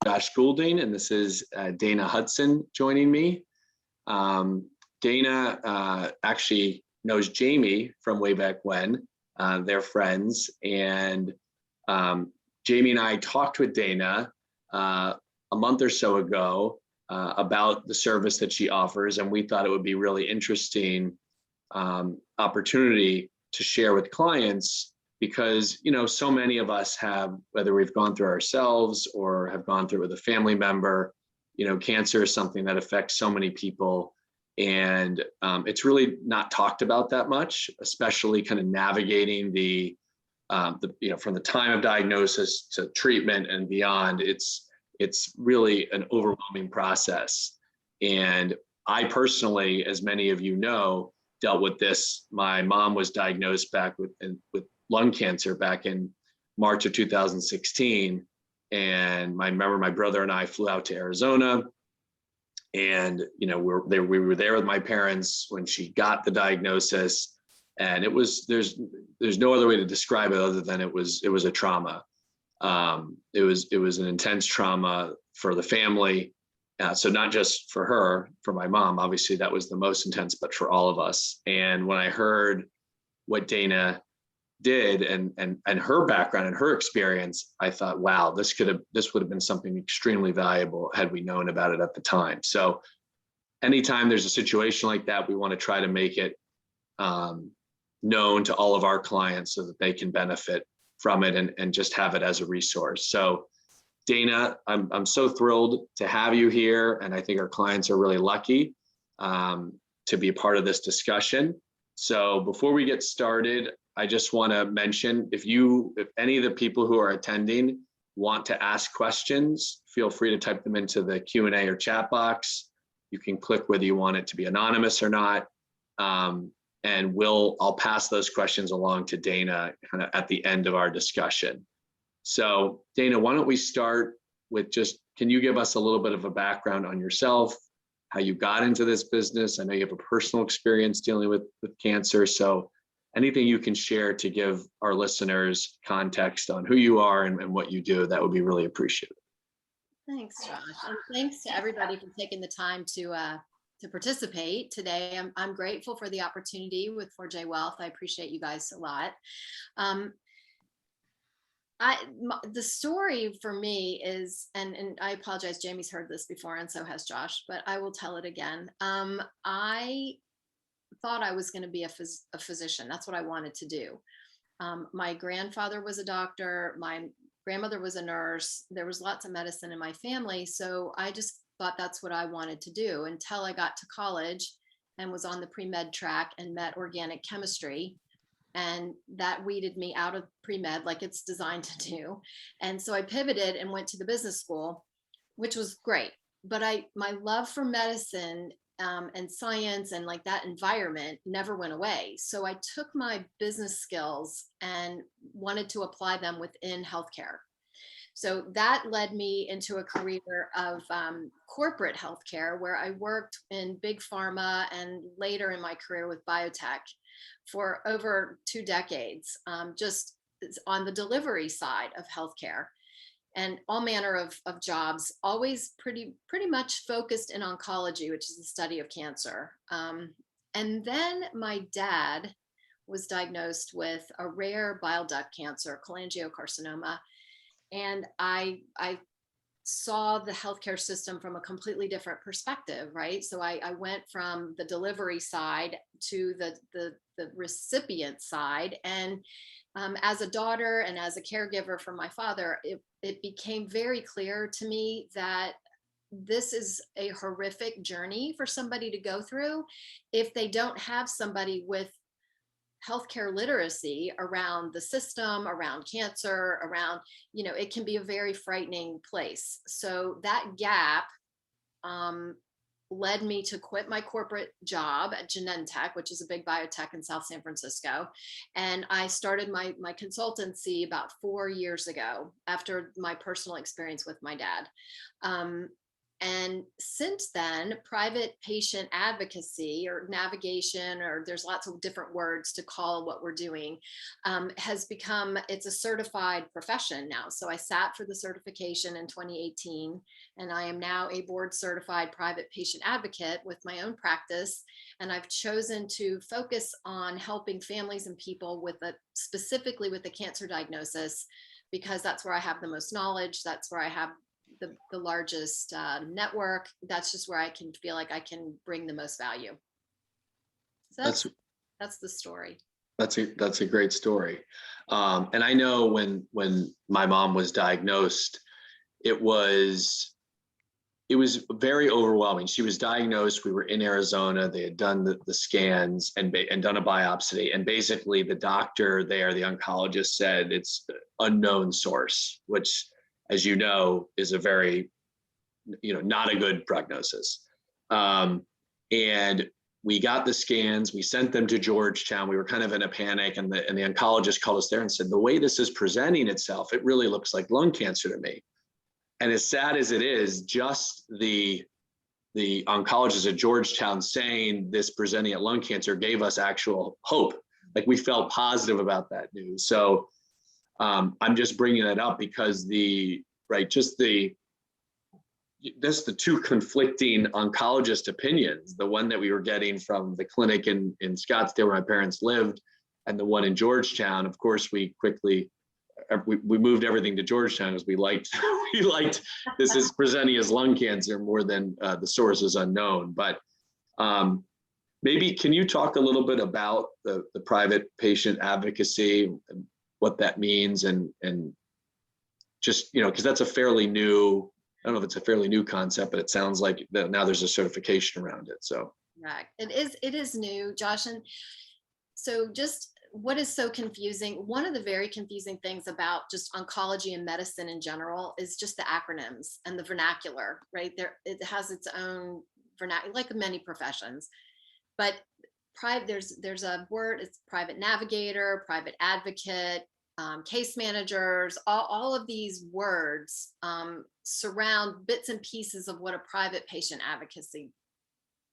Josh Goulding, and this is Dana Hutson joining me. Dana actually knows Jamie from way back when. They're friends, and Jamie and I talked with Dana a month or so ago about the service that she offers, and we thought it would be really interesting opportunity to share with clients, because so many of us have, whether we've gone through ourselves or have gone through it with a family member, cancer is something that affects so many people, and it's really not talked about that much, especially kind of navigating the from the time of diagnosis to treatment and beyond. It's really an overwhelming process. And I personally, as many of you know, dealt with this. My mom was diagnosed back with lung cancer back in March of 2016. And I remember my brother and I flew out to Arizona, and we were there with my parents when she got the diagnosis. And it was, there's no other way to describe it other than it was a trauma. It was an intense trauma for the family. So not just for her, for my mom, obviously that was the most intense, but for all of us. And when I heard what Dana did and her background and her experience, I thought, wow, this would have been something extremely valuable had we known about it at the time. So anytime there's a situation like that, we want to try to make it known to all of our clients so that they can benefit from it and just have it as a resource. So Dana, I'm so thrilled to have you here, and I think our clients are really lucky to be a part of this discussion. So before we get started, I just want to mention, if any of the people who are attending want to ask questions, feel free to type them into the Q&A or chat box. You can click whether you want it to be anonymous or not. And I'll pass those questions along to Dana kind of at the end of our discussion. So Dana, why don't we start with can you give us a little bit of a background on yourself, how you got into this business? I know you have a personal experience dealing with cancer. So anything you can share to give our listeners context on who you are and what you do, that would be really appreciated. Thanks, Josh. And thanks to everybody for taking the time to participate today. I'm grateful for the opportunity with 4J Wealth. I appreciate you guys a lot. The story for me is, and I apologize, Jamie's heard this before and so has Josh, but I will tell it again. I thought I was going to be a physician. That's what I wanted to do. My grandfather was a doctor. My grandmother was a nurse. There was lots of medicine in my family. So I just thought that's what I wanted to do until I got to college and was on the pre-med track and met organic chemistry. And that weeded me out of pre-med like it's designed to do. And so I pivoted and went to the business school, which was great. But my love for medicine and science and like that environment never went away. So I took my business skills and wanted to apply them within healthcare. So that led me into a career of corporate healthcare, where I worked in big pharma and later in my career with biotech for over 2 decades, just on the delivery side of healthcare, and all manner of jobs, always pretty much focused in oncology, which is the study of cancer. And then my dad was diagnosed with a rare bile duct cancer, cholangiocarcinoma. And I saw the healthcare system from a completely different perspective, right? So I went from the delivery side to the recipient side. And as a daughter and as a caregiver for my father, it became very clear to me that this is a horrific journey for somebody to go through if they don't have somebody with healthcare literacy around the system, around cancer, around, it can be a very frightening place. So that gap led me to quit my corporate job at Genentech, which is a big biotech in South San Francisco. And I started my consultancy about 4 years ago after my personal experience with my dad. And since then, private patient advocacy or navigation, or there's lots of different words to call what we're doing, has become, it's a certified profession now. So I sat for the certification in 2018, and I am now a board certified private patient advocate with my own practice. And I've chosen to focus on helping families and people with specifically with the cancer diagnosis, because that's where I have the most knowledge. That's where I have the largest network. That's just where I can feel like I can bring the most value. So that's the story. That's a great story. And I know when my mom was diagnosed, it was very overwhelming. She was diagnosed. We were in Arizona. They had done the scans and done a biopsy. And basically, the doctor there, the oncologist, said it's unknown source, which, as you know, is a very, not a good prognosis. And we got the scans. We sent them to Georgetown. We were kind of in a panic, and the oncologist called us there and said, the way this is presenting itself, it really looks like lung cancer to me. And as sad as it is, just the oncologist at Georgetown saying this presenting at lung cancer gave us actual hope. Like, we felt positive about that news. So I'm just bringing that up because that's the two conflicting oncologist opinions, the one that we were getting from the clinic in Scottsdale where my parents lived, and the one in Georgetown. Of course, we moved everything to Georgetown because we liked this is presenting as lung cancer more than the source is unknown. But maybe can you talk a little bit about the private patient advocacy, and what that means, and just, because that's a fairly new, I don't know if it's a fairly new concept, but it sounds like that now there's a certification around it. So yeah, it is new, Josh. And so just what is so confusing, one of the very confusing things about just oncology and medicine in general is just the acronyms and the vernacular, right? It has its own vernacular, like many professions. But there's a word, it's private navigator, private advocate, case managers, all of these words surround bits and pieces of what a private patient advocacy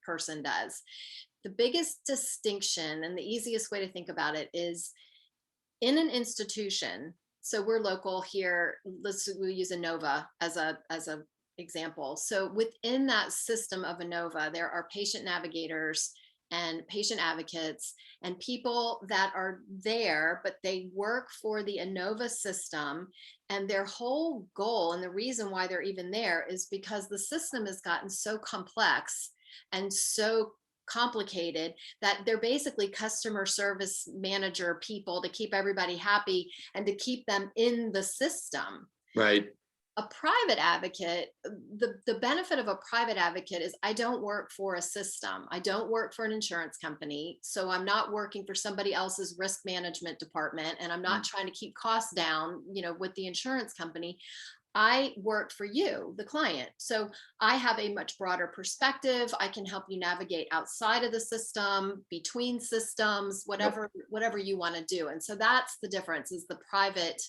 person does. The biggest distinction and the easiest way to think about it is in an institution. So we're local here. We'll use Inova as a example. So within that system of Inova, there are patient navigators and patient advocates and people that are there, but they work for the Inova system. And their whole goal, and the reason why they're even there, is because the system has gotten so complex and so complicated that they're basically customer service manager people to keep everybody happy and to keep them in the system. right. A private advocate, the benefit of a private advocate is I don't work for a system. I don't work for an insurance company. So I'm not working for somebody else's risk management department, and I'm not trying to keep costs down, with the insurance company. I work for you, the client. So I have a much broader perspective. I can help you navigate outside of the system, between systems, whatever you want to do. And so that's the difference, is the private,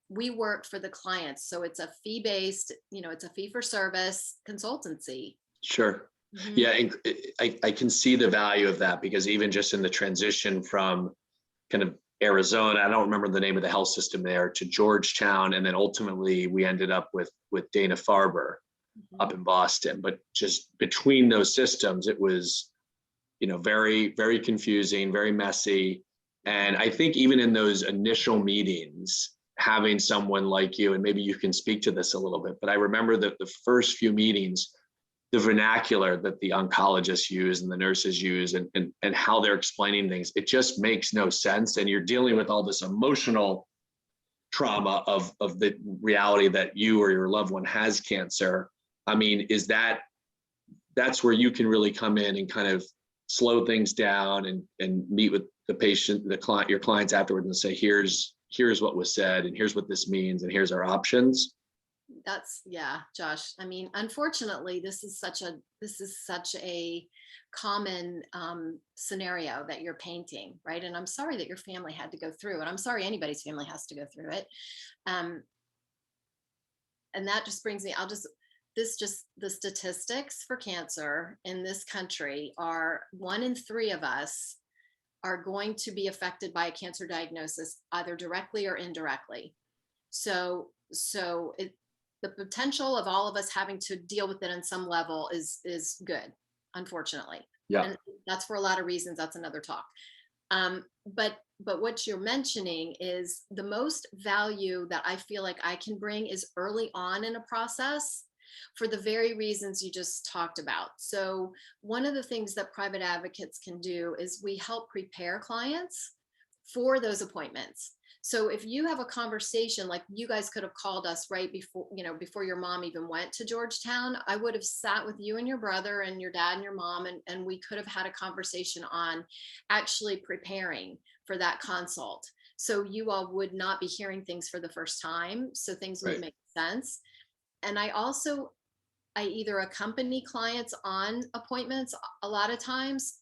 we work for the clients. So it's a fee-based, it's a fee-for-service consultancy. Sure. Mm-hmm. Yeah, and I can see the value of that, because even just in the transition from kind of Arizona, I don't remember the name of the health system there, to Georgetown, and then ultimately we ended up with Dana-Farber up in Boston. But just between those systems, it was, very, very confusing, very messy. And I think even in those initial meetings, having someone like you, and maybe you can speak to this a little bit, but I remember that the first few meetings, the vernacular that the oncologists use and the nurses use, and how they're explaining things, it just makes no sense. And you're dealing with all this emotional trauma of the reality that you or your loved one has cancer. I mean, that's where you can really come in and kind of slow things down and meet with the patient, the client, your clients afterwards, and say, here's what was said, and here's what this means, and here's our options. Yeah, Josh. I mean, unfortunately, this is such a common scenario that you're painting, right? And I'm sorry that your family had to go through it. I'm sorry anybody's family has to go through it. And that just brings me, the statistics for cancer in this country are 1 in 3 of us are going to be affected by a cancer diagnosis, either directly or indirectly. So the potential of all of us having to deal with it on some level is good, unfortunately. Yeah. And that's for a lot of reasons. That's another talk. But what you're mentioning is the most value that I feel like I can bring is early on in a process for the very reasons you just talked about. So one of the things that private advocates can do is we help prepare clients for those appointments. So if you have a conversation, like you guys could have called us right before, before your mom even went to Georgetown, I would have sat with you and your brother and your dad and your mom, and we could have had a conversation on actually preparing for that consult. So you all would not be hearing things for the first time. So things would Right. make sense. And I either accompany clients on appointments a lot of times,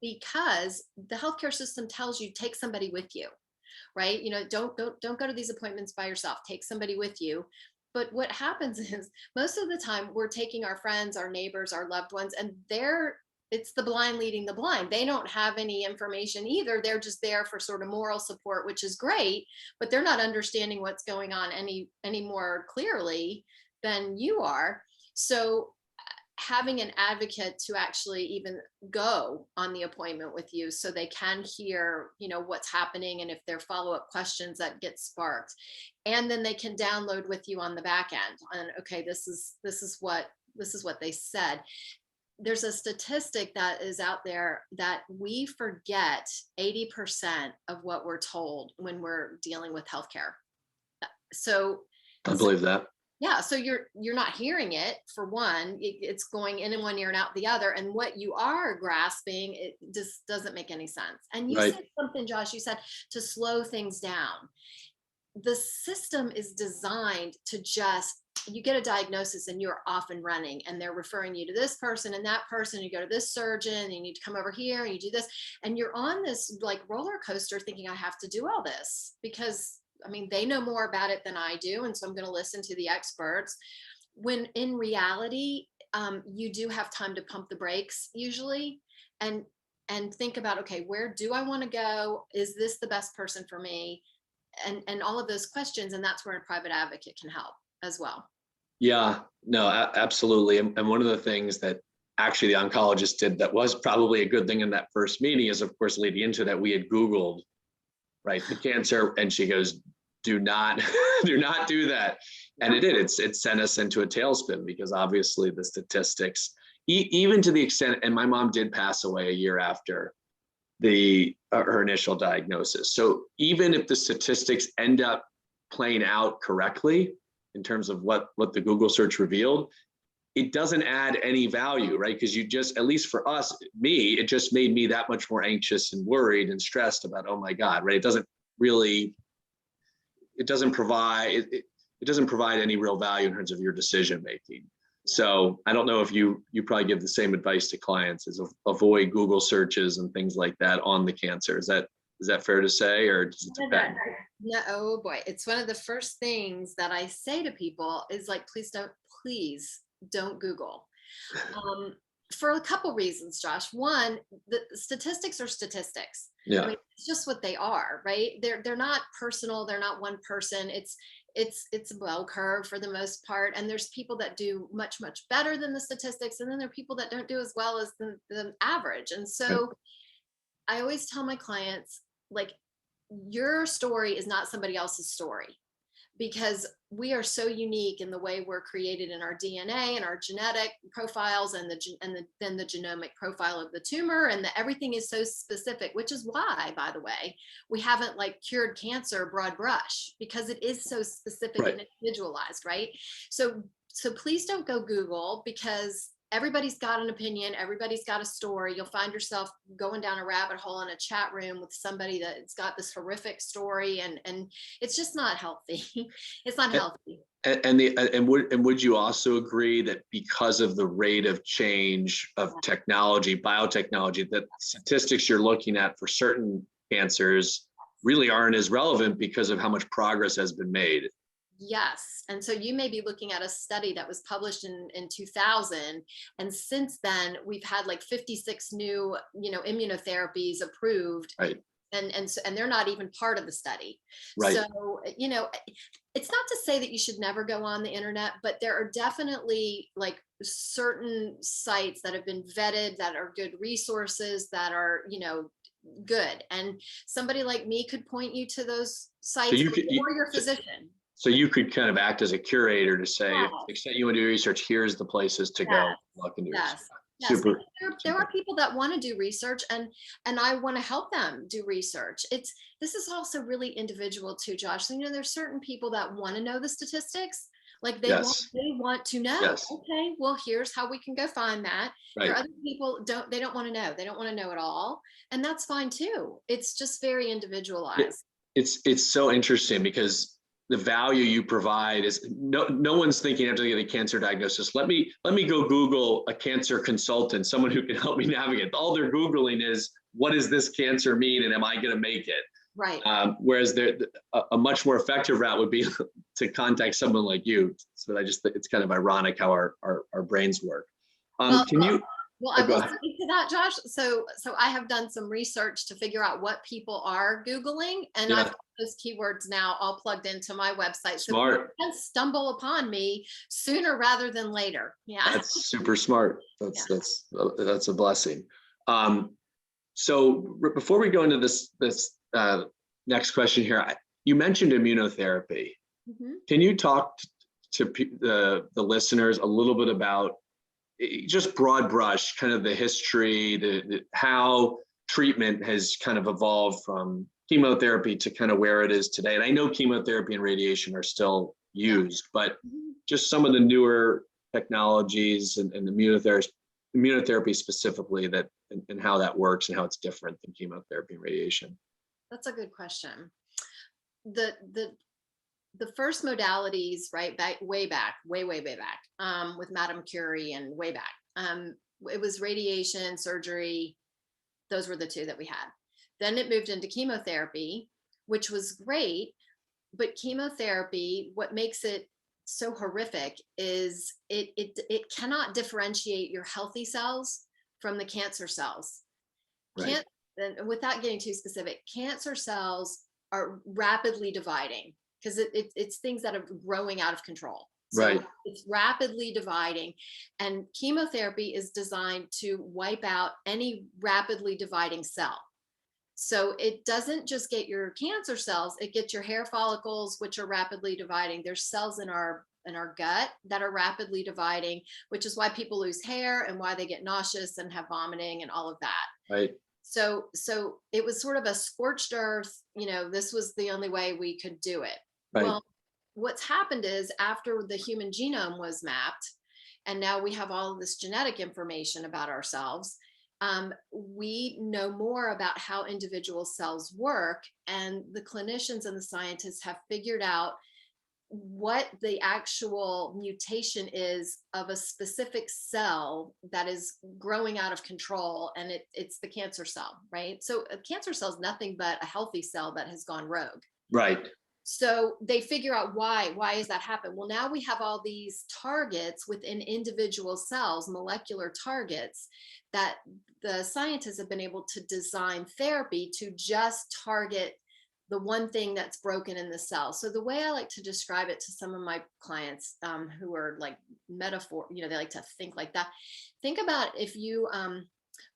because the healthcare system tells you take somebody with you, right? Don't go to these appointments by yourself. Take somebody with you. But what happens is most of the time we're taking our friends, our neighbors, our loved ones, and it's the blind leading the blind. They don't have any information either. They're just there for sort of moral support, which is great, but they're not understanding what's going on any more clearly than you are. So having an advocate to actually even go on the appointment with you so they can hear, what's happening, and if there are follow-up questions that get sparked, and then they can download with you on the back end and, okay, this is what they said. There's a statistic that is out there that we forget 80% of what we're told when we're dealing with healthcare. So I believe that. yeah, so you're not hearing it, for one. It's going in one ear and out the other, and what you are grasping, it just doesn't make any sense. And you Right. said something, Josh, you said to slow things down. The system is designed to just, you get a diagnosis and you're off and running, and they're referring you to this person and that person. You go to this surgeon, and you need to come over here, and you do this, and you're on this like roller coaster thinking, I have to do all this because they know more about it than I do, and so I'm going to listen to the experts. When in reality, you do have time to pump the brakes usually, and think about, okay, where do I want to go? Is this the best person for me? And all of those questions, and that's where a private advocate can help as well. Yeah, no, absolutely. And one of the things that actually the oncologist did that was probably a good thing in that first meeting is, of course, leading into that, we had Googled, right, the cancer, and she goes, do not do not do that. And it did. It sent us into a tailspin, because obviously the statistics, even to the extent, and my mom did pass away a year after her initial diagnosis. So even if the statistics end up playing out correctly in terms of what the Google search revealed, it doesn't add any value, right? Because you just, at least for us, it just made me that much more anxious and worried and stressed about, oh my God, right? It doesn't provide any real value in terms of your decision making. Yeah. So I don't know if you probably give the same advice to clients, is avoid Google searches and things like that on the cancer. Is that fair to say, or does it depend? No, oh boy, it's one of the first things that I say to people is like, please don't Google. For a couple reasons, Josh. One, the statistics are statistics. Yeah. It's just what they are, right? They're not personal. They're not one person. It's a bell curve for the most part. And there's people that do much, much better than the statistics. And then there are people that don't do as well as the average. And so I always tell my clients, like, your story is not somebody else's story, because we are so unique in the way we're created in our DNA and our genetic profiles, and then the genomic profile of the tumor, and everything is so specific, which is why, by the way, we haven't like cured cancer broad brush, because it is so specific and individualized, right? So please don't go Google, because everybody's got an opinion. Everybody's got a story. You'll find yourself going down a rabbit hole in a chat room with somebody that's got this horrific story, and it's just not healthy. It's not healthy. And would you also agree that because of the rate of change of technology, biotechnology, that statistics you're looking at for certain cancers really aren't as relevant because of how much progress has been made? Yes. And so you may be looking at a study that was published in 2000. And since then, we've had like 56 new, immunotherapies approved. Right, And they're not even part of the study. right. So, it's not to say that you should never go on the internet, but there are definitely like certain sites that have been vetted, that are good resources, that are, good. And somebody like me could point you to those So sites, you could, or your physician. so you could kind of act as a curator to say, if to the Yes, extent you want to do research, here's the places to yes, go. Look and do research. yes, yes. Super, Because there super. are people that want to do research, and I want to help them do research. This is also really individual too, Josh. So, there's certain people that want to know the statistics. Like Yes, they want to know. yes, Okay, well, here's how we can go find that. There right. are other people they don't want to know. They don't want to know at all. And that's fine too. It's just very It, individualized. it's so interesting because the value you provide is no one's thinking after they get a cancer diagnosis. Let me go Google a cancer consultant, someone who can help me navigate. All they're Googling is, what does this cancer mean, and am I going to make it? Right. Whereas a much more effective route would be to contact someone like you. So I just think it's kind of ironic how our brains work. Well, Can you? I Go will ahead. speak to that, Josh. So I have done some research to figure out what people are Googling, and I've Yeah, got those keywords now all plugged into my website. So people smart. can stumble upon me sooner rather than later. Yeah. That's super smart. Yeah. That's a blessing. Um, so before we go into this next question here, you mentioned immunotherapy. Mhm. Can you talk to the listeners a little bit about, just broad brush, kind of the history, how treatment has kind of evolved from chemotherapy to kind of where it is today? And I know chemotherapy and radiation are still Yeah. used, but Mhm. just some of the newer technologies and immunotherapy specifically, and how that works and how it's different than chemotherapy and radiation. That's a good question. The first modalities, right, way back, with Madame Curie and way back, it was radiation, surgery. Those were the two that we had. Then it moved into chemotherapy, which was great. But chemotherapy, what makes it so horrific is it cannot differentiate your healthy cells from the cancer cells. Right, Can't And without getting too specific, cancer cells are rapidly dividing because it's things that are growing out of control. So right, it's rapidly dividing, and chemotherapy is designed to wipe out any rapidly dividing cell. So it doesn't just get your cancer cells, it gets your hair follicles, which are rapidly dividing. There's cells in our gut that are rapidly dividing, which is why people lose hair and why they get nauseous and have vomiting and all of that. right, So it was sort of a scorched earth, this was the only way we could do it. right, Well, what's happened is after the human genome was mapped, and now we have all of this genetic information about ourselves, we know more about how individual cells work, and the clinicians and the scientists have figured out what the actual mutation is of a specific cell that is growing out of control, and it's the cancer cell, right? So a cancer cell is nothing but a healthy cell that has gone rogue. right, So they figure out why is that happen. Well, now we have all these targets within individual cells, molecular targets, that the scientists have been able to design therapy to just target the one thing that's broken in the cell. So the way I like to describe it to some of my clients, who are like metaphor, they like to think like that. Think about if you,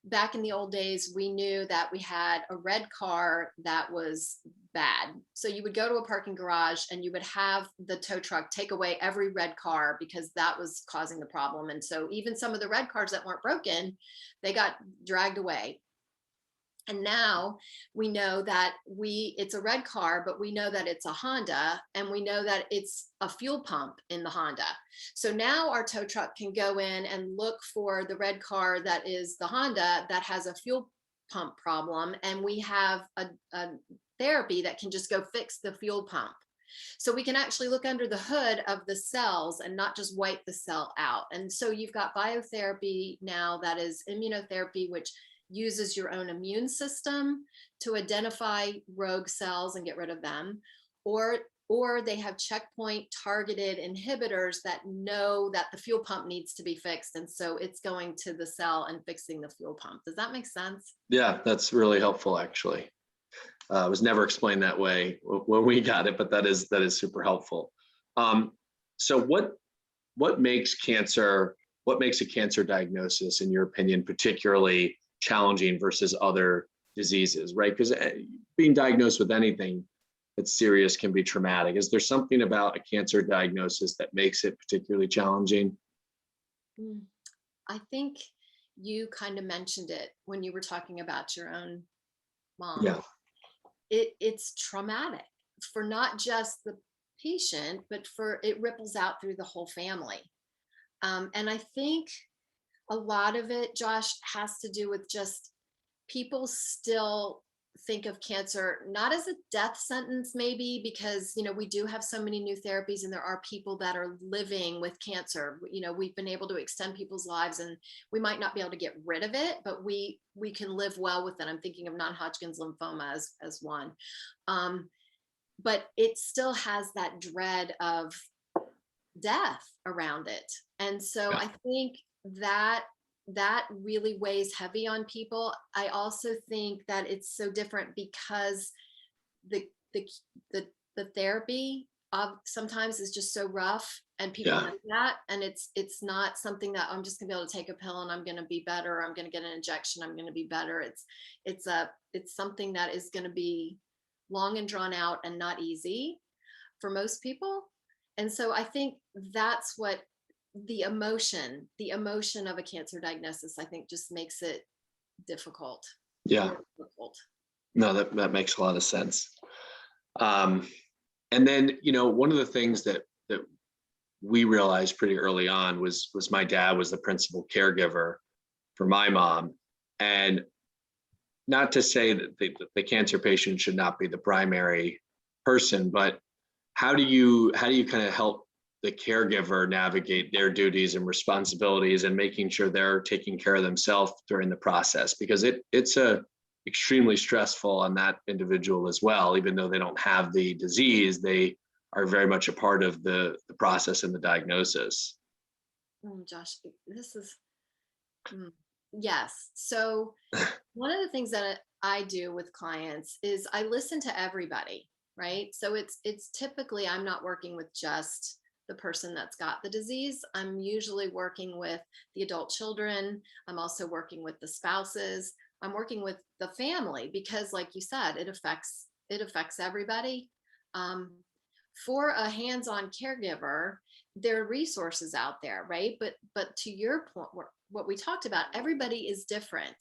back in the old days, we knew that we had a red car that was bad. So you would go to a parking garage and you would have the tow truck take away every red car because that was causing the problem. And so even some of the red cars that weren't broken, they got dragged away. And now we know that it's a red car, but we know that it's a Honda, and we know that it's a fuel pump in the Honda. So now our tow truck can go in and look for the red car that is the Honda that has a fuel pump problem. And we have a therapy that can just go fix the fuel pump. So we can actually look under the hood of the cells and not just wipe the cell out. And so you've got biotherapy now that is immunotherapy, which uses your own immune system to identify rogue cells and get rid of them. Or or they have checkpoint targeted inhibitors that know that the fuel pump needs to be fixed. And so it's going to the cell and fixing the fuel pump. Does that make sense? Yeah, that's really helpful, actually. It was never explained that way when we got it, but that is super helpful. So what makes a cancer diagnosis, in your opinion, particularly challenging versus other diseases, right? Because being diagnosed with anything that's serious can be traumatic. Is there something about a cancer diagnosis that makes it particularly challenging? Mm, I think you kind of mentioned it when you were talking about your own mom. Yeah, It's traumatic for not just the patient, but for it ripples out through the whole family. And I think a lot of it, Josh, has to do with just people still think of cancer not as a death sentence, maybe because we do have so many new therapies, and there are people that are living with cancer. We've been able to extend people's lives, and we might not be able to get rid of it, but we can live well with it. I'm thinking of non-Hodgkin's lymphoma as one. But it still has that dread of death around it. And so yeah, I think that really weighs heavy on people. I also think that it's so different because the the the therapy of sometimes is just so rough, and people yeah, know that, and it's not something that I'm just gonna be able to take a pill and I'm gonna be better, or I'm gonna get an injection, I'm gonna be better. It's something that is gonna be long and drawn out and not easy for most people. And so I think that's what the emotion of a cancer diagnosis, I think, just makes it difficult, yeah. more difficult. No, that makes a lot of sense. Um, and then, one of the things that we realized pretty early on was my dad was the principal caregiver for my mom. And not to say that the cancer patient should not be the primary person, but how do you kind of help the caregiver navigate their duties and responsibilities and making sure they're taking care of themselves during the process? Because it's a extremely stressful on that individual as well. Even though they don't have the disease, they are very much a part of the process and the diagnosis. Josh, this is mm, yes. So one of the things that I do with clients is I listen to everybody, right? So it's typically, I'm not working with just the person that's got the disease. I'm usually working with the adult children. I'm also working with the spouses. I'm working with the family because, like you said, it affects everybody. Um, for a hands-on caregiver, there are resources out there, right? But to your point, what we talked about, everybody is different.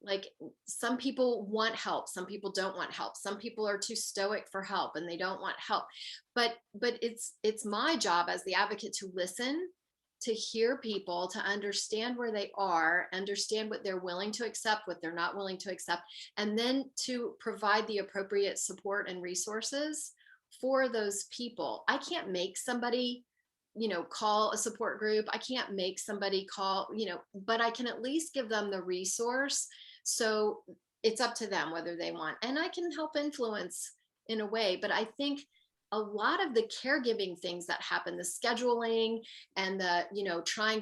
Like, some people want help, some people don't want help, some people are too stoic for help and they don't want help. But it's my job as the advocate to listen, to hear people, to understand where they are, understand what they're willing to accept, what they're not willing to accept, and then to provide the appropriate support and resources for those people. I can't make somebody call a support group. I can't make somebody call, but I can at least give them the resource. So it's up to them whether they want, and I can help influence in a way. But I think a lot of the caregiving things that happen, the scheduling and the, trying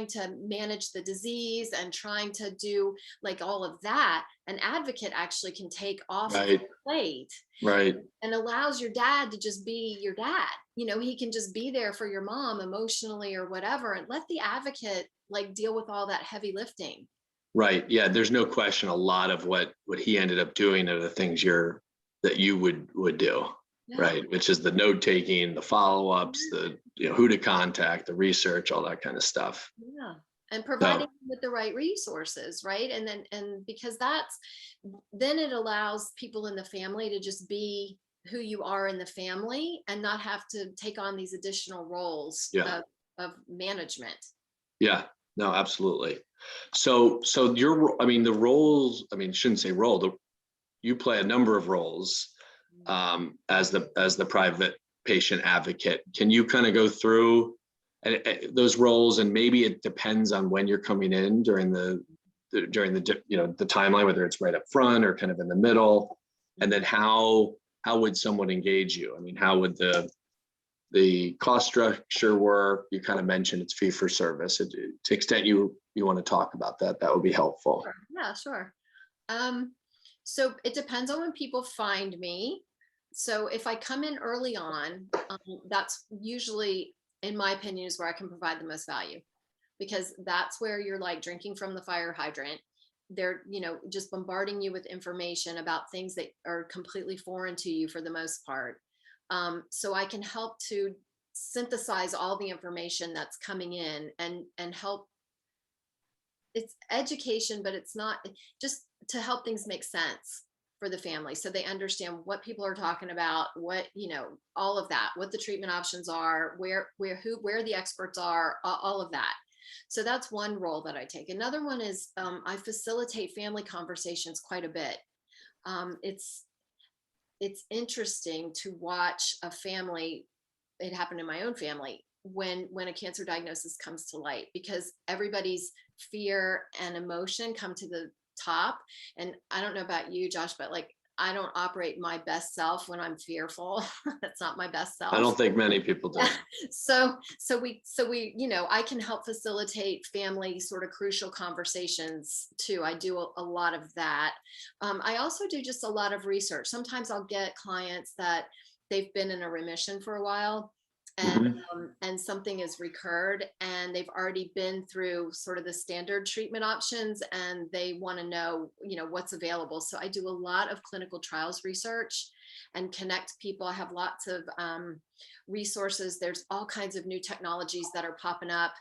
to manage the disease and trying to do like all of that, an advocate actually can take off of Right, the plate right. and allows your dad to just be your dad. He can just be there for your mom emotionally or whatever, and let the advocate like deal with all that heavy lifting. Right. Yeah, there's no question a lot of what he ended up doing are the things that you would do, Yeah. right? Which is the note taking, the follow-ups, the who to contact, the research, all that kind of stuff. Yeah. And providing So them with the right resources, right? And because then it allows people in the family to just be who you are in the family and not have to take on these additional roles yeah, of management. yeah, no, absolutely. So I mean, the roles, I mean, shouldn't say role, you play a number of roles as the private patient advocate. Can you kind of go through those roles, and maybe it depends on when you're coming in during the timeline, whether it's right up front or kind of in the middle, and then how how would someone engage you? I mean, how would the cost structure work? You kind of mentioned it's fee for service. To the extent you want to talk about that, that would be helpful. Sure. Yeah, sure. So it depends on when people find me. So if I come in early on, that's usually, in my opinion, is where I can provide the most value, because that's where you're like drinking from the fire hydrant. They're, just bombarding you with information about things that are completely foreign to you for the most part. So I can help to synthesize all the information that's coming in and help. It's education, but it's not, just to help things make sense for the family so they understand what people are talking about, what, all of that, what the treatment options are, where the experts are, all of that. So that's one role that I take. Another one is I facilitate family conversations quite a bit. It's interesting to watch a family. It happened in my own family when a cancer diagnosis comes to light, because everybody's fear and emotion come to the top. And I don't know about you, Josh, but like, I don't operate my best self when I'm fearful. That's not my best self. I don't think many people do. So we, I can help facilitate family sort of crucial conversations too. I do a lot of that. I also do just a lot of research. Sometimes I'll get clients that they've been in a remission for a while, and something has recurred, and they've already been through sort of the standard treatment options, and they want to know, what's available. So I do a lot of clinical trials research and connect people. I have lots of resources. There's all kinds of new technologies that are popping up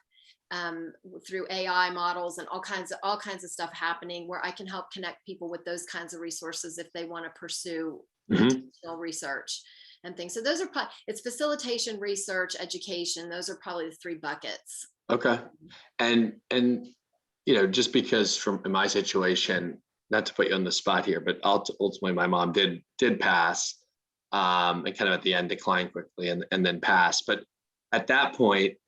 through AI models and all kinds of stuff happening, where I can help connect people with those kinds of resources if they want to pursue additional research and things. So those are it's facilitation, research, education. Those are probably the three buckets. Okay. And just because from in my situation, not to put you on the spot here, but ultimately my mom did pass, and kind of at the end declined quickly and then passed. But at that point,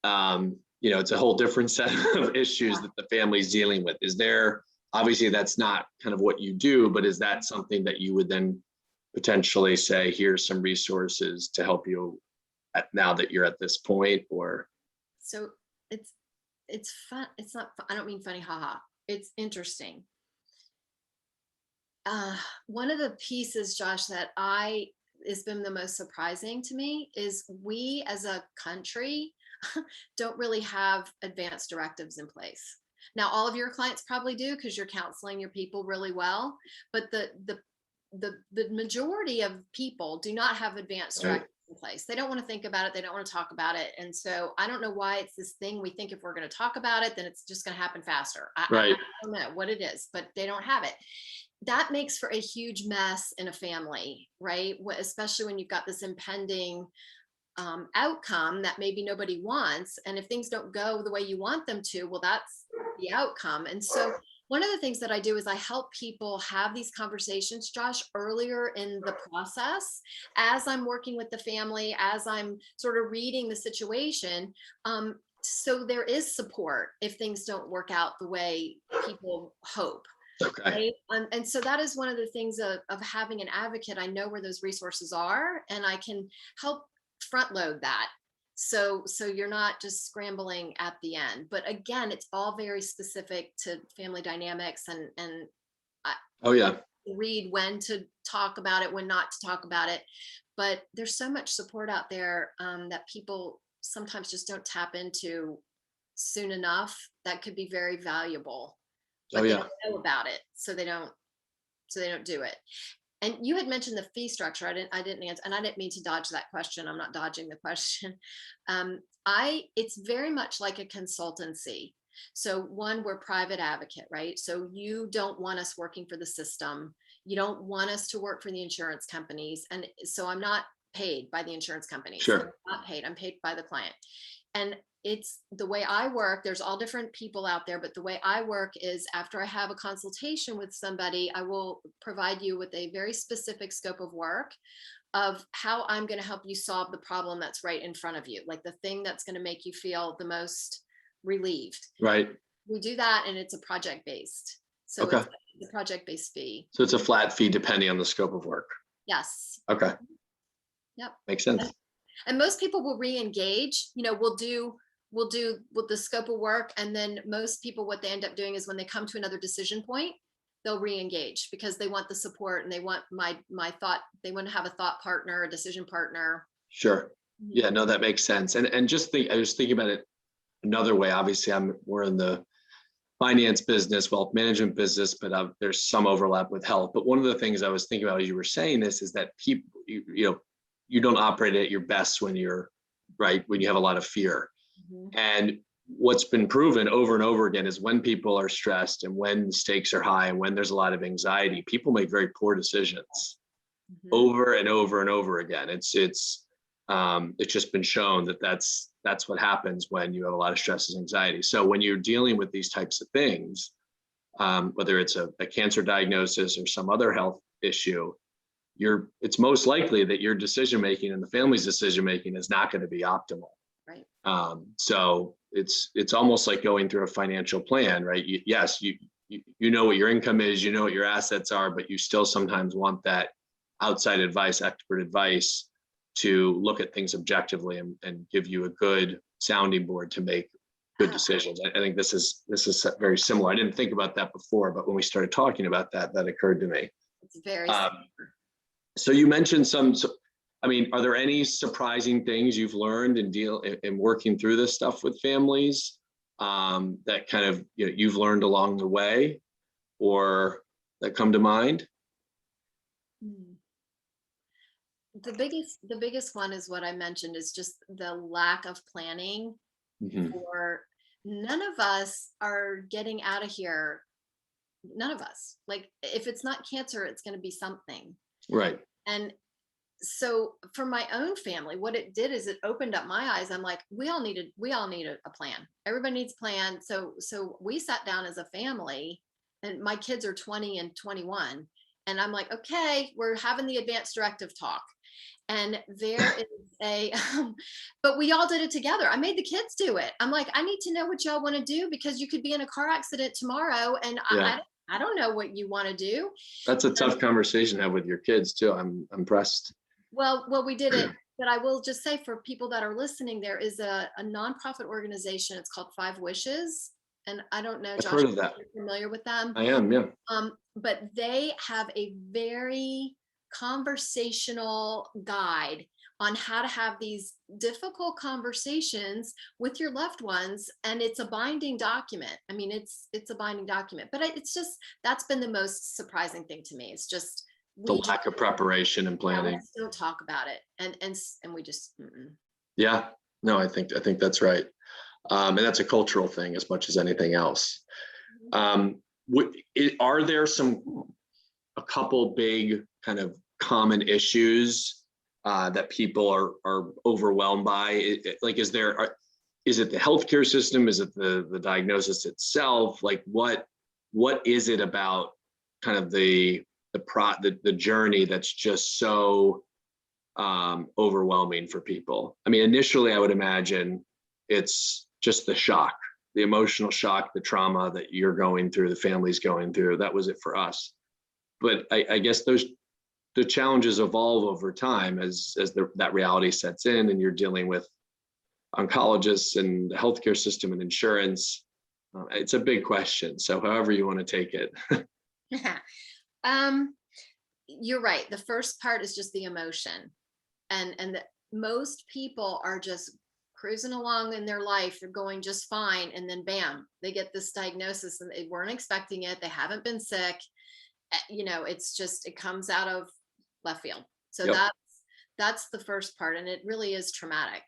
it's a whole different set of issues that the family's dealing with. Is there, obviously that's not kind of what you do, but is that something that you would then potentially say, here's some resources to help you now that you're at this point? Or so it's fun. It's not fun. I don't mean funny, haha. It's interesting. One of the pieces, Josh, that has been the most surprising to me is we as a country don't really have advanced directives in place. Now, all of your clients probably do, because you're counseling your people really well, but the majority of people do not have advanced directives in place. They don't want to think about it. They don't want to talk about it. And so I don't know why it's this thing. We think if we're going to talk about it, then it's just going to happen faster. I don't know what it is, but they don't have it. That makes for a huge mess in a family, right? Especially when you've got this impending outcome that maybe nobody wants. And if things don't go the way you want them to, well, that's the outcome. And so one of the things that I do is I help people have these conversations, Josh, earlier in the process, as I'm working with the family, as I'm sort of reading the situation. So there is support if things don't work out the way people hope. okay. Right? And so that is one of the things of having an advocate. I know where those resources are, and I can help front load that. So you're not just scrambling at the end. But again, it's all very specific to family dynamics, and read when to talk about it, when not to talk about it. But there's so much support out there that people sometimes just don't tap into soon enough. That could be very valuable, but they don't know about it, so they don't do it. And you had mentioned the fee structure. I didn't answer, and I didn't mean to dodge that question. I'm not dodging the question. It's very much like a consultancy. So one, we're private advocate, right? So you don't want us working for the system. You don't want us to work for the insurance companies. And so I'm not paid by the insurance companies. Sure. I'm not paid. I'm paid by the client. And it's the way I work. There's all different people out there, but the way I work is after I have a consultation with somebody, I will provide you with a very specific scope of work of how I'm going to help you solve the problem that's right in front of you, like the thing that's going to make you feel the most relieved. Right. We do that, and it's a project based. So it's a project based fee. So it's a flat fee depending on the scope of work. Yes. Okay, Yep. makes sense. And most people will re-engage, we'll do with the scope of work. And then most people, what they end up doing is when they come to another decision point, they'll re-engage because they want the support and they want my thought, they want to have a thought partner, a decision partner. Sure. Mhm. Yeah, no, that makes sense. And just think, I was thinking about it another way. Obviously, we're in the finance business, wealth management business, but there's some overlap with health. But one of the things I was thinking about as you were saying this is that people, you don't operate at your best when you're right, when you have a lot of fear. Mhm. And what's been proven over and over again is when people are stressed and when the stakes are high and when there's a lot of anxiety, people make very poor decisions Mhm. over and over and over again. It's just been shown that that's what happens when you have a lot of stress and anxiety. So when you're dealing with these types of things, whether it's a cancer diagnosis or some other health issue, it's most likely that your decision making and the family's decision making is not going to be optimal. Right. So it's almost like going through a financial plan, right? Yes, you know what your income is, you know what your assets are, but you still sometimes want that outside advice, expert advice to look at things objectively and give you a good sounding board to make good Ah, decisions. I think this is very similar. I didn't think about that before, but when we started talking about that, that occurred to me. it's very Um, so you mentioned I mean, are there any surprising things you've learned in working through this stuff with families that kind of you've learned along the way or that come to mind? mm. The biggest one is what I mentioned is just the lack of planning Mhm. for none of us are getting out of here. None of us. Like if it's not cancer, it's going to be something. Right. And so for my own family, what it did is it opened up my eyes. I'm like, we all need a plan. Everybody needs a plan. So we sat down as a family, and my kids are 20 and 21. And I'm like, okay, we're having the advanced directive talk. And there is a but we all did it together. I made the kids do it. I'm like, I need to know what y'all want to do because you could be in a car accident tomorrow and Yeah. I don't know what you want to do. That's a tough conversation to have with your kids too. I'm impressed. Well, we did it, but I will just say for people that are listening, there is a nonprofit organization. It's called Five Wishes. And I don't know, I've Josh, heard if of that. you're familiar with them. I am, yeah. But they have a very conversational guide on how to have these difficult conversations with your loved ones, and it's a binding document. I mean, it's a binding document, but it's just that's been the most surprising thing to me. It's just The we just lack of preparation and yeah, we planning. just don't talk about it, and we just mm-mm. Yeah. No, I think that's right. And that's a cultural thing as much as anything else. Um, are there a couple big kind of common issues that people are overwhelmed by? Like, is it the healthcare system? Is it the diagnosis itself? Like, what is it about kind of the journey that's just so overwhelming for people? I mean, initially, I would imagine it's just the shock, the emotional shock, the trauma that you're going through, the family's going through. That was it for us. But I guess the challenges evolve over time as that reality sets in, and you're dealing with oncologists and the healthcare system and insurance. It's a big question. So, however you want to take it. um you're right. The first part is just the emotion, and that most people are just cruising along in their life. They're going just fine, and then bam, they get this diagnosis and they weren't expecting it. They haven't been sick. It's just it comes out of left field. So Yep. that's the first part, and it really is traumatic.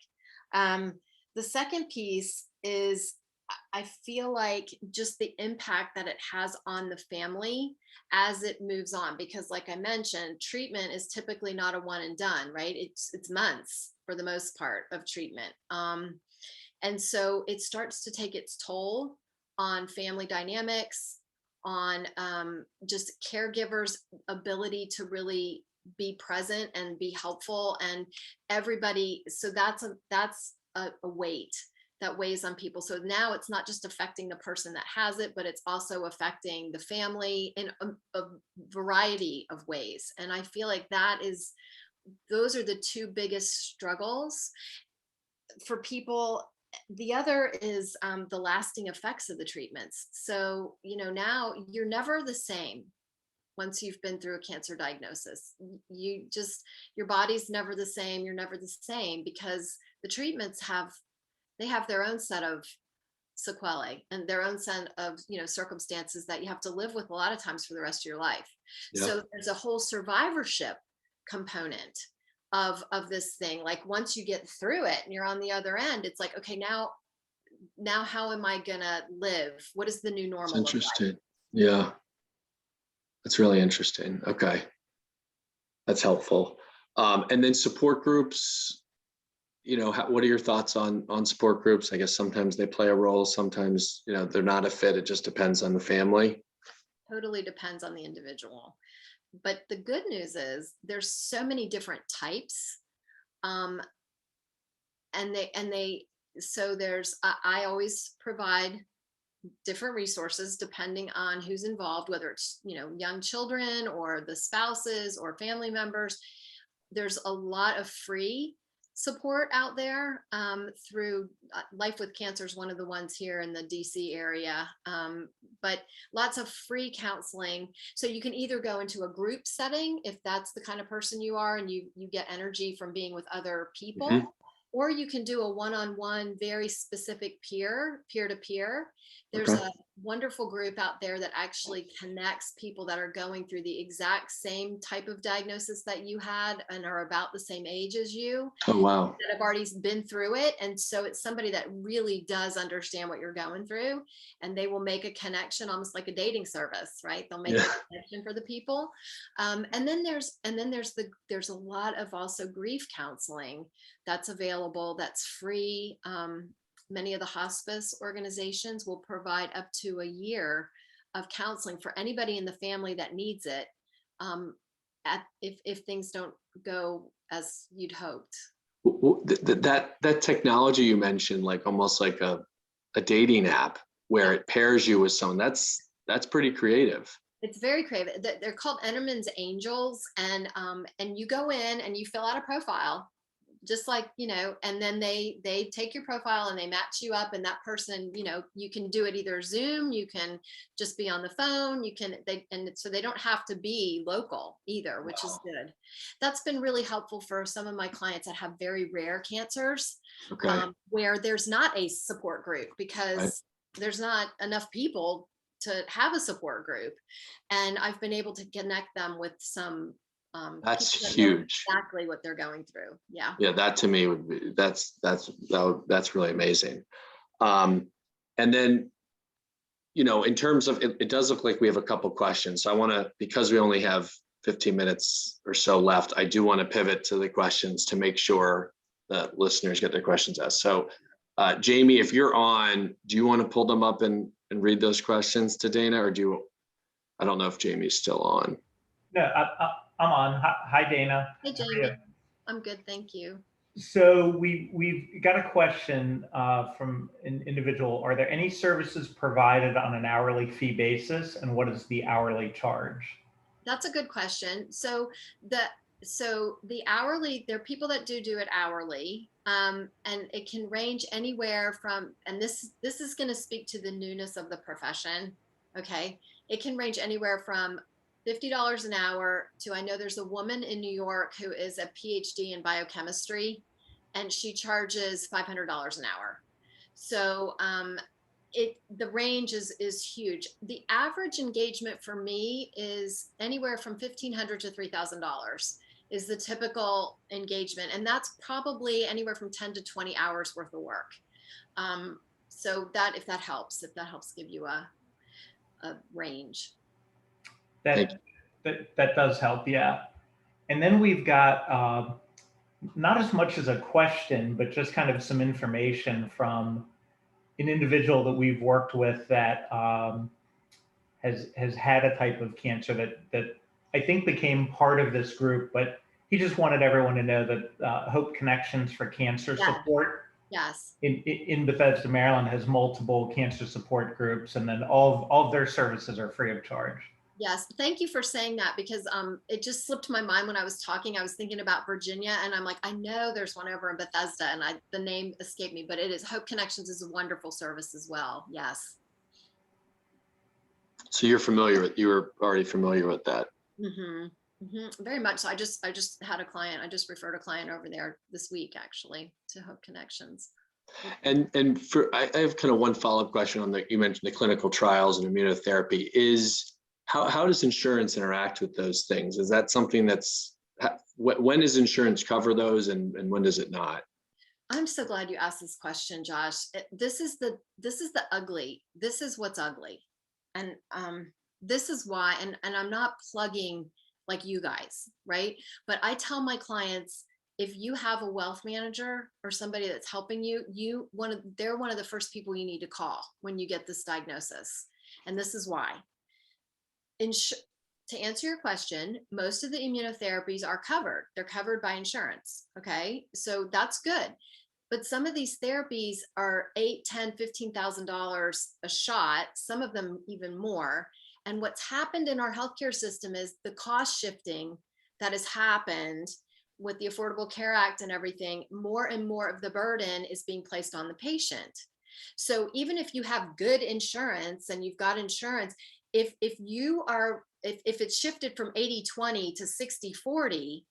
um the second piece is I feel like just the impact that it has on the family as it moves on, because like I mentioned, treatment is typically not a one and done, right? It's months for the most part of treatment. And so it starts to take its toll on family dynamics, on just caregivers' ability to really be present and be helpful, and everybody. So that's a weight that weighs on people. So now it's not just affecting the person that has it, but it's also affecting the family in a variety of ways. And I feel like those are the two biggest struggles for people. The other is the lasting effects of the treatments. So, now you're never the same once you've been through a cancer diagnosis. Your body's never the same. You're never the same because the treatments they have their own set of sequelae and their own set of circumstances that you have to live with a lot of times for the rest of your life. Yeah. So there's a whole survivorship component of this thing. Like once you get through it and you're on the other end, it's like, okay, now how am I gonna live? What is the new normal It's look like? interesting. Yeah, that's really interesting. Okay, that's helpful. And then support groups. What are your thoughts on support groups? I guess sometimes they play a role, sometimes they're not a fit. It just depends on the family. Totally depends on the individual. But the good news is there's so many different types. And so I always provide different resources depending on who's involved, whether it's, young children or the spouses or family members. There's a lot of free support out there through Life with Cancer is one of the ones here in the DC area, but lots of free counseling. So you can either go into a group setting if that's the kind of person you are and you get energy from being with other people, Mhm. or you can do a one-on-one, very specific peer-to-peer. There's Okay. a wonderful group out there that actually connects people that are going through the exact same type of diagnosis that you had and are about the same age as you, Oh, wow. that have already been through it. And so it's somebody that really does understand what you're going through, and they will make a connection, almost like a dating service, right? They'll make Yeah. a connection for the people. And then there's a lot of also grief counseling that's available, that's free. Many of the hospice organizations will provide up to a year of counseling for anybody in the family that needs it, if things don't go as you'd hoped. That technology you mentioned, like almost like a dating app where it pairs you with someone, that's pretty creative. It's very creative. They're called Enterman's Angels, and you go in and you fill out a profile, just like, and then they take your profile and they match you up, and that person, you can do it either Zoom, you can just be on the phone, and so they don't have to be local either, which is good. That's been really helpful for some of my clients that have very rare cancers, Okay. where there's not a support group Right. because there's not enough people to have a support group. And I've been able to connect them with some That's people that know huge. exactly what they're going through. Yeah. Yeah, that to me would be that's really amazing. And then in terms of it does look like we have a couple questions. So I want to, because we only have 15 minutes or so left, I do want to pivot to the questions to make sure that listeners get their questions asked. So Jamie, if you're on, do you want to pull them up and read those questions to Dana, or I don't know if Jamie's still on. No, I'm on. Hi, Dana. Hey, Jamie. I'm good, thank you. So we've got a question from an individual. Are there any services provided on an hourly fee basis, and what is the hourly charge? That's a good question. So the hourly, there are people that do it hourly, and it can range anywhere from, and this is going to speak to the newness of the profession. Okay, it can range anywhere from $50 an hour to, I know there's a woman in New York who is a PhD in biochemistry, and she charges $500 an hour. So the range is huge. The average engagement for me is anywhere from $1,500 to $3,000 is the typical engagement, and that's probably anywhere from 10 to 20 hours worth of work. So if that helps give you a range. That does help, yeah. And then we've got not as much as a question, but just kind of some information from an individual that we've worked with that has had a type of cancer that I think became part of this group, but he just wanted everyone to know that Hope Connections for Cancer Support Yes. in Bethesda, Maryland, has multiple cancer support groups, and then all of their services are free of charge. Yes, thank you for saying that, because it just slipped my mind when I was talking. I was thinking about Virginia, and I'm like, I know there's one over in Bethesda, and the name escaped me, but it is Hope Connections is a wonderful service as well. Yes. So you were already familiar with that. Very much so. I just had a client. I just referred a client over there this week, actually, to Hope Connections. And I have kind of one follow-up question on you mentioned the clinical trials and immunotherapy. How does insurance interact with those things? Is that something when does insurance cover those, and when does it not? I'm so glad you asked this question, Josh. This is the ugly. This is what's ugly, and this is why. And I'm not plugging like you guys, right? But I tell my clients, if you have a wealth manager or somebody that's helping you, they're one of the first people you need to call when you get this diagnosis. And this is why. To answer your question, most of the immunotherapies are covered. They're covered by insurance. Okay, so that's good. But some of these therapies are $8, $10, $15,000 a shot, some of them even more. And what's happened in our healthcare system is the cost shifting that has happened with the Affordable Care Act and everything. More and more of the burden is being placed on the patient. So even if you have good insurance and you've got insurance, if it's shifted from 80-20 to 60-40,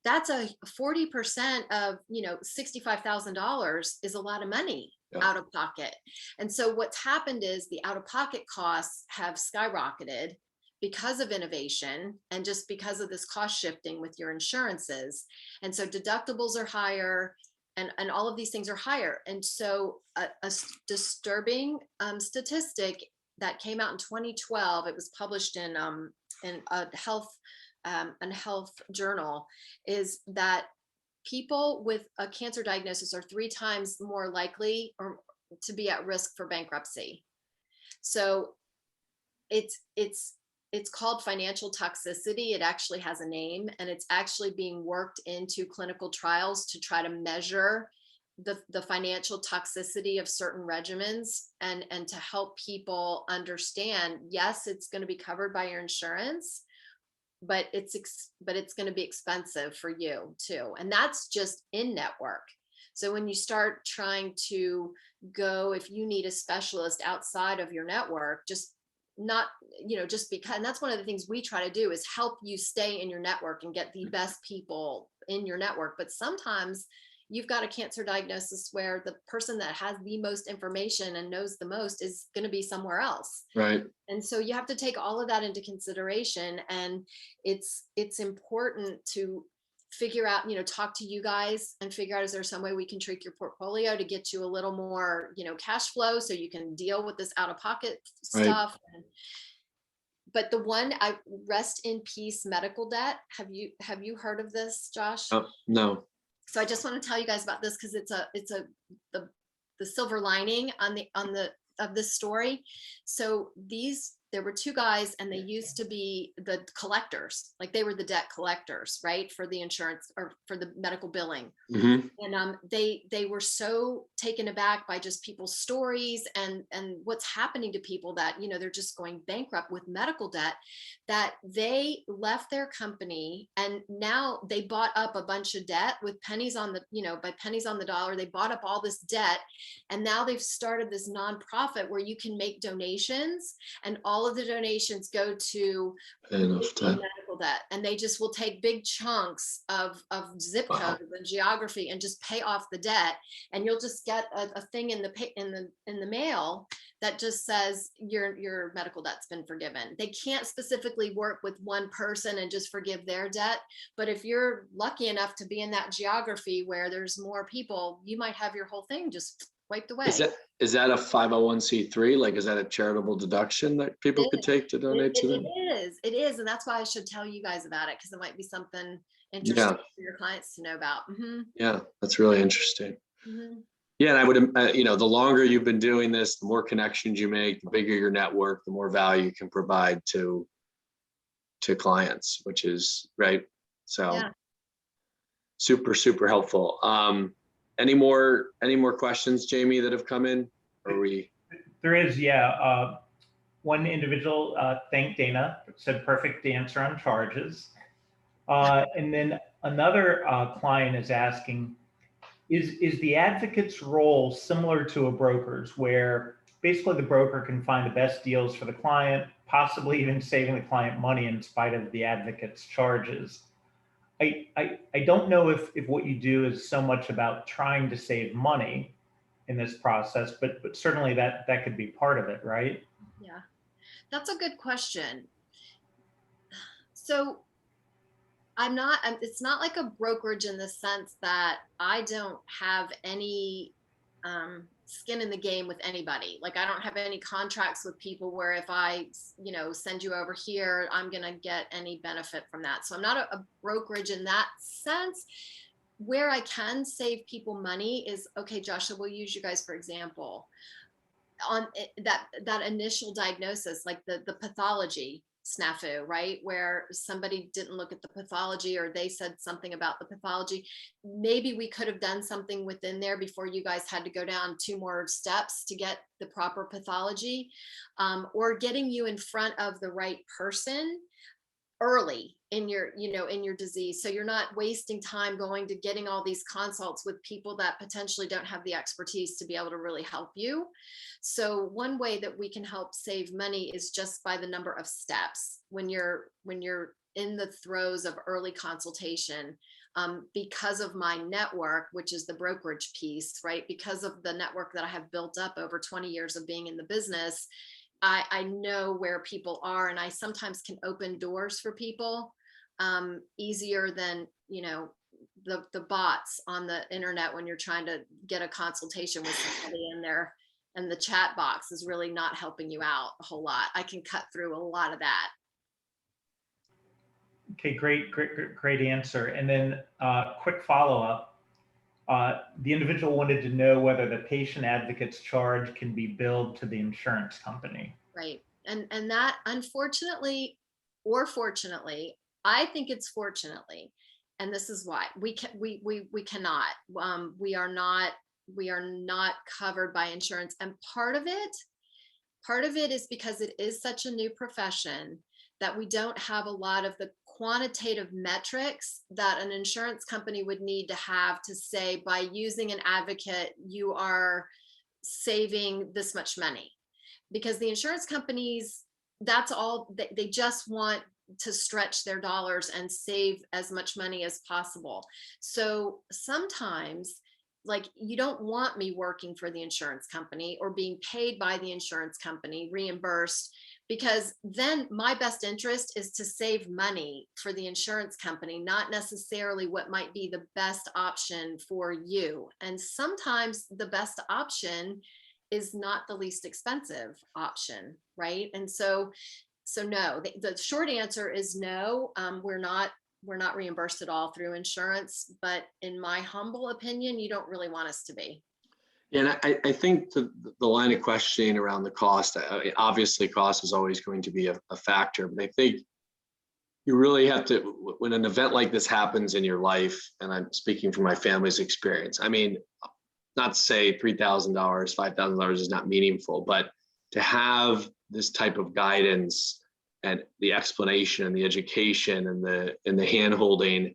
that's a 40% of, $65,000 is a lot of money out of pocket. And so what's happened is the out of pocket costs have skyrocketed because of innovation and just because of this cost shifting with your insurances. And so deductibles are higher, and all of these things are higher. And so a disturbing statistic that came out in 2012, it was published in a health journal, is that people with a cancer diagnosis are 3 times more likely or to be at risk for bankruptcy. So it's called financial toxicity. It actually has a name, and it's actually being worked into clinical trials to try to measure the financial toxicity of certain regimens, and to help people understand, yes, it's going to be covered by your insurance, but it's going to be expensive for you too. And that's just in network. So when you start trying to go, if you need a specialist outside of your network, just because, and that's one of the things we try to do, is help you stay in your network and get the best people in your network. But sometimes you've got a cancer diagnosis where the person that has the most information and knows the most is going to be somewhere else. Right. And so you have to take all of that into consideration. And it's important to figure out, talk to you guys and figure out, is there some way we can tweak your portfolio to get you a little more, cash flow so you can deal with this out of pocket stuff. Right. But the one, I rest in peace medical debt. Have you heard of this, Josh? No. So I just want to tell you guys about this, because it's the silver lining of this story. So there were 2 guys, and they used to be the collectors, like they were the debt collectors, right, for the insurance or for the medical billing. Mm-hmm. And they were so taken aback by just people's stories and what's happening to people, that they're just going bankrupt with medical debt, that they left their company, and now they bought up a bunch of debt with pennies on the by pennies on the dollar. They bought up all this debt, and now they've started this nonprofit where you can make donations, and all of the donations go to medical debt, and they just will take big chunks of zip codes and geography and just pay off the debt. And you'll just get a thing in the mail that just says your medical debt's been forgiven. They can't specifically work with one person and just forgive their debt, but if you're lucky enough to be in that geography where there's more people, you might have your whole thing just wiped away. Is that a 501c3? Like, is that a charitable deduction that people could take to donate to them? It is. And that's why I should tell you guys about it, because it might be something interesting for your clients to know about. Mm-hmm. Yeah, that's really interesting. Mm-hmm. Yeah, and I would, the longer you've been doing this, the more connections you make, the bigger your network, the more value you can provide to clients, which is right. So super, super helpful. Any more questions, Jamie, that have come in? Or we? There is, yeah. One individual thanked Dana, said perfect answer on charges. And then another client is asking, is the advocate's role similar to a broker's, where basically the broker can find the best deals for the client, possibly even saving the client money in spite of the advocate's charges? I don't know if what you do is so much about trying to save money in this process, but certainly that could be part of it, right? Yeah, that's a good question. So it's not like a brokerage in the sense that I don't have any skin in the game with anybody. Like I don't have any contracts with people where if I, send you over here, I'm going to get any benefit from that. So I'm not a brokerage in that sense. Where I can save people money is, okay, Josh, so we'll use you guys for example. On that initial diagnosis, like the pathology snafu, right? Where somebody didn't look at the pathology or they said something about the pathology. Maybe we could have done something within there before you guys had to go down 2 more steps to get the proper pathology, or getting you in front of the right person early in your disease, so you're not wasting time going to getting all these consults with people that potentially don't have the expertise to be able to really help you. So one way that we can help save money is just by the number of steps when you're in the throes of early consultation. Because of my network, which is the brokerage piece, right? Because of the network that I have built up over 20 years of being in the business, I know where people are, and I sometimes can open doors for people easier than, the bots on the internet when you're trying to get a consultation with somebody in there, and the chat box is really not helping you out a whole lot. I can cut through a lot of that. Okay, great answer. And then quick follow-up. The individual wanted to know whether the patient advocate's charge can be billed to the insurance company. Right. And that, unfortunately or fortunately, I think it's fortunately, and this is why we cannot, we are not covered by insurance. And part of it is because it is such a new profession that we don't have a lot of the quantitative metrics that an insurance company would need to have to say, by using an advocate, you are saving this much money. Because the insurance companies, that's all, they just want to stretch their dollars and save as much money as possible. So sometimes, like, you don't want me working for the insurance company or being paid by the insurance company, reimbursed, because then my best interest is to save money for the insurance company, not necessarily what might be the best option for you. And sometimes the best option is not the least expensive option, right? And so no, the short answer is no. We're not reimbursed at all through insurance, but in my humble opinion, you don't really want us to be. Yeah, and I think the line of questioning around the cost, obviously cost is always going to be a factor, but I think you really have to, when an event like this happens in your life, and I'm speaking from my family's experience, I mean, not to say $3,000, $5,000 is not meaningful, but to have this type of guidance and the explanation and the education and the hand holding,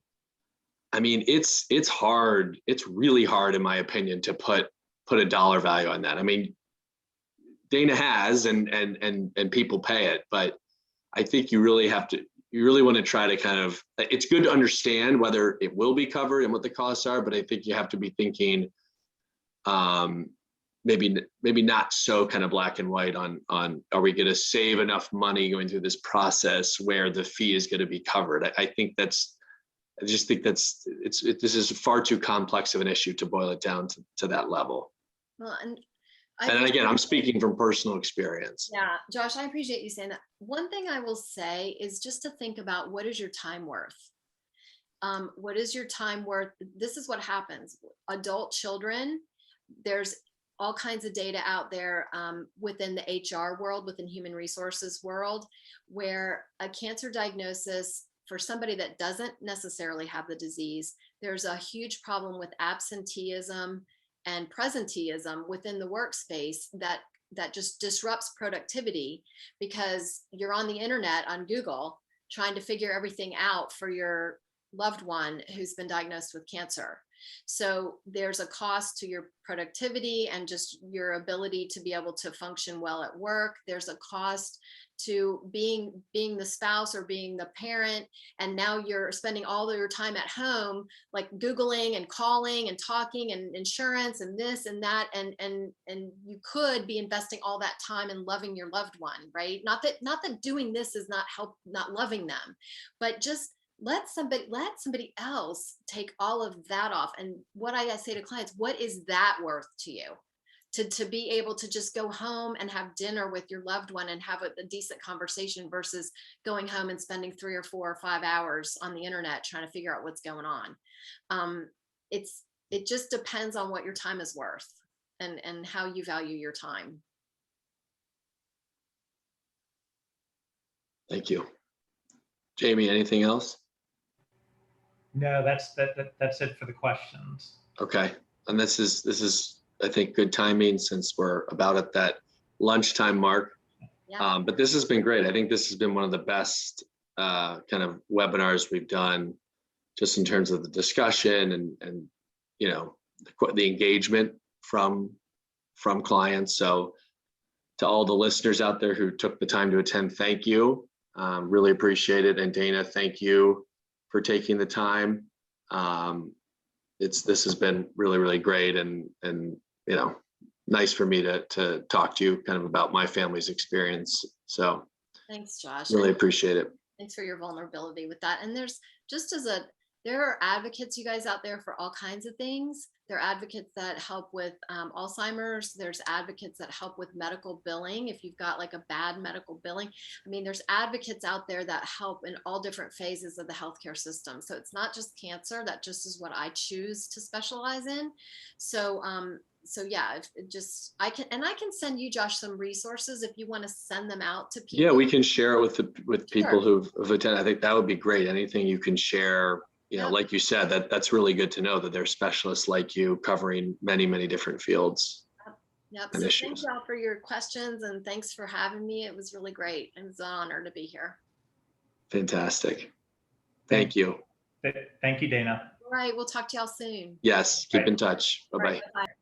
I mean, it's hard. It's really hard, in my opinion, to put a dollar value on that. I mean, Dana has, and people pay it, but I think you really want to try to kind of, it's good to understand whether it will be covered and what the costs are, but I think you have to be thinking, maybe not so kind of black and white on are we going to save enough money going through this process where the fee is going to be covered. I just think this is far too complex of an issue to boil it down to that level. Well, and again, I'm speaking from personal experience. Yeah, Josh, I appreciate you saying that. One thing I will say is just to think about, what is your time worth? What is your time worth? This is what happens. Adult children, there's all kinds of data out there within the HR world, within human resources world, where a cancer diagnosis for somebody that doesn't necessarily have the disease, there's a huge problem with absenteeism and presenteeism within the workspace that just disrupts productivity, because you're on the internet on Google trying to figure everything out for your loved one who's been diagnosed with cancer. So there's a cost to your productivity and just your ability to be able to function well at work. There's a cost to being the spouse or being the parent, and now you're spending all of your time at home like Googling and calling and talking and insurance and this and that, and you could be investing all that time in loving your loved one, right? Not that doing this is not loving them, but just let somebody else take all of that off. And what I say to clients, what is that worth to you? To be able to just go home and have dinner with your loved one and have a decent conversation versus going home and spending 3 or 4 or 5 hours on the internet trying to figure out what's going on. It just depends on what your time is worth and how you value your time. Thank you. Jamie, anything else? No, that's it for the questions. Okay. And this is I think good timing since we're about at that lunchtime mark. Yeah. But this has been great. I think this has been one of the best kind of webinars we've done, just in terms of the discussion and you know, the engagement from clients. So to all the listeners out there who took the time to attend, thank you. Really appreciate it. And Dana, thank you for taking the time. This has been really, really great, and you know, nice for me to talk to you kind of about my family's experience. So Thanks, Josh. really appreciate it. Thanks for your vulnerability with that. And there are advocates, you guys out there, for all kinds of things. There are advocates that help with Alzheimer's. There's advocates that help with medical billing. If you've got like a bad medical billing, I mean, there's advocates out there that help in all different phases of the healthcare system. So it's not just cancer. That just is what I choose to specialize in. So yeah, I can send you, Josh, some resources if you want to send them out to people. Yeah, we can share it with people Sure. who've attended. I think that would be great. Anything you can share, you know, Yep. like you said, that's really good to know that there's specialists like you covering many, many different fields. Yep. And So issues. thank you all for your questions, and thanks for having me. It was really great. It was an honor to be here. Fantastic. Thank you. Thank you, Dana. All right. We'll talk to y'all soon. Yes, keep Right. in touch. All Bye-bye. right, bye-bye.